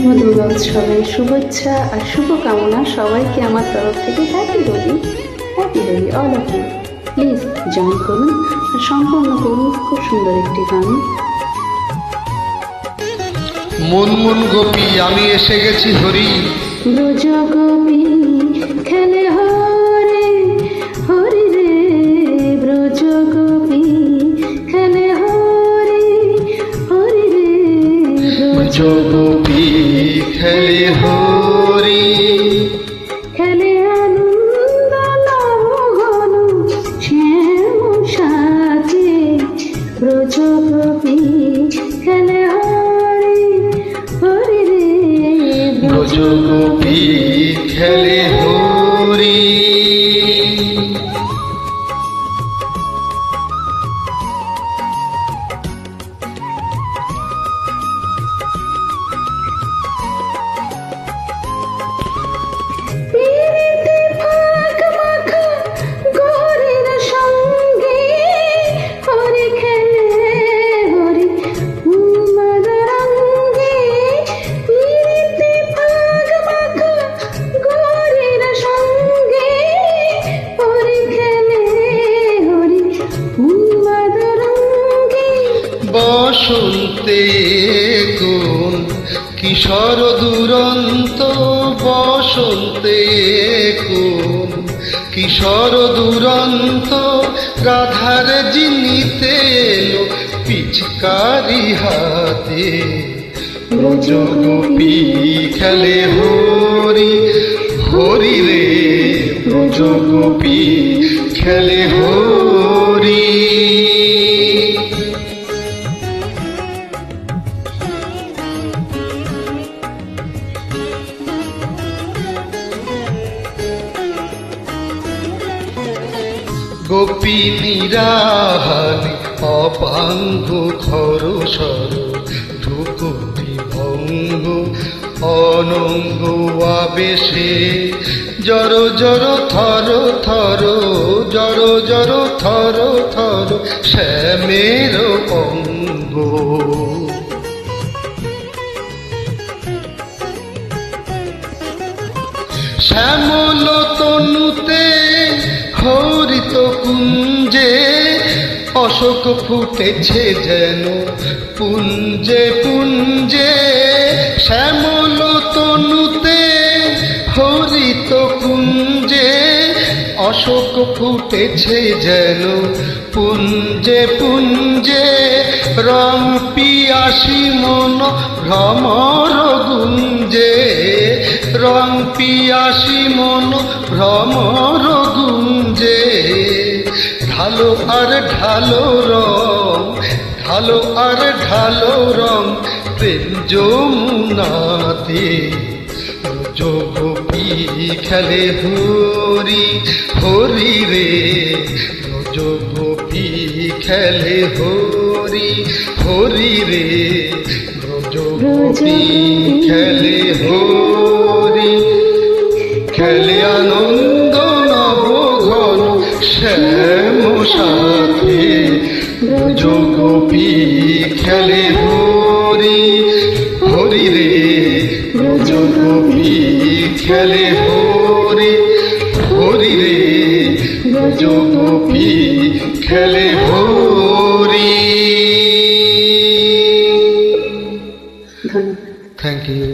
শুভ দুর্গোৎসবের শুভেচ্ছা আর শুভকামনা সবাইকে আমার তরফ থেকে। Happy Holi all of you. Please join করুন আর সম্পন্ন করুন খুব সুন্দর একটি গান। মন মন গোপী আমি এসে গেছি হরি, ব্রজ গোপী খেলে হরে হরি রে, ব্রজ গোপী খেলে হরে হরি রে, ব্রজ গোপী খেলে হরি, খেলে আনন্দ নবঘন শ্যাম সাথে, ব্রজ গোপী খেলে হরে হরি রে, ব্রজ গোপী খেলে হরি। পিরিতে ফাঁক মাখা গৌরীর সঙ্গে হরি খেলে হরি উন্মাদরঙ্গে, পিরিতে ফাঁক মাখা গৌরীর সঙ্গে হরি খেলে হরি উন্মাদরঙ্গে। বসন্তে কোন কিশোর দুরন্ত, বসন্তে কোন কিশোর দুরন্ত, রাধার জিনিতে এলো পিচকারি হাতে, ব্রজ গোপী খেলে হরি হরি রে, ব্রজ গোপী খেলে হরি। গোপিনীরা হানি অপাঙ্গ খরসর, ধ্রুপদী ভঙ্গ অনঙ্গ আবেশে, জর জর থর থর, জর জর থর থর শ্যামের অঙ্গ। শ্যামল তনুতে হরিত কুঞ্জে, অশোক ফুটেছে যেন পুঞ্জে পুঞ্জে, শ্যামল তনুতে হরিত কুঞ্জে, অশোক ফুটেছে যেন পুঞ্জে পুঞ্জে, রং পিয়াসী মন ভ্রমর গুঞ্জে, রং পিয়াসী মন ভ্রমর গুঞ্জে, ঢালো আর ঢালো রং, ঢালো আর ঢালো রং প্রেম যমুনাতে, ব্রজ গোপী খেলে হরি হরি রে, ব্রজ গোপী খেলে হরি হরি রে, ব্রজ গোপী খেলে হরি, খেলে আনন্দ নবঘন শ্যাম সাথে, ব্রজ গোপী খেলে হরি হরি রে, ব্রজ গোপী খেলে হরি হরি রে, ব্রজ গোপী খেলে হরি। ধন্যবাদ। Thank you.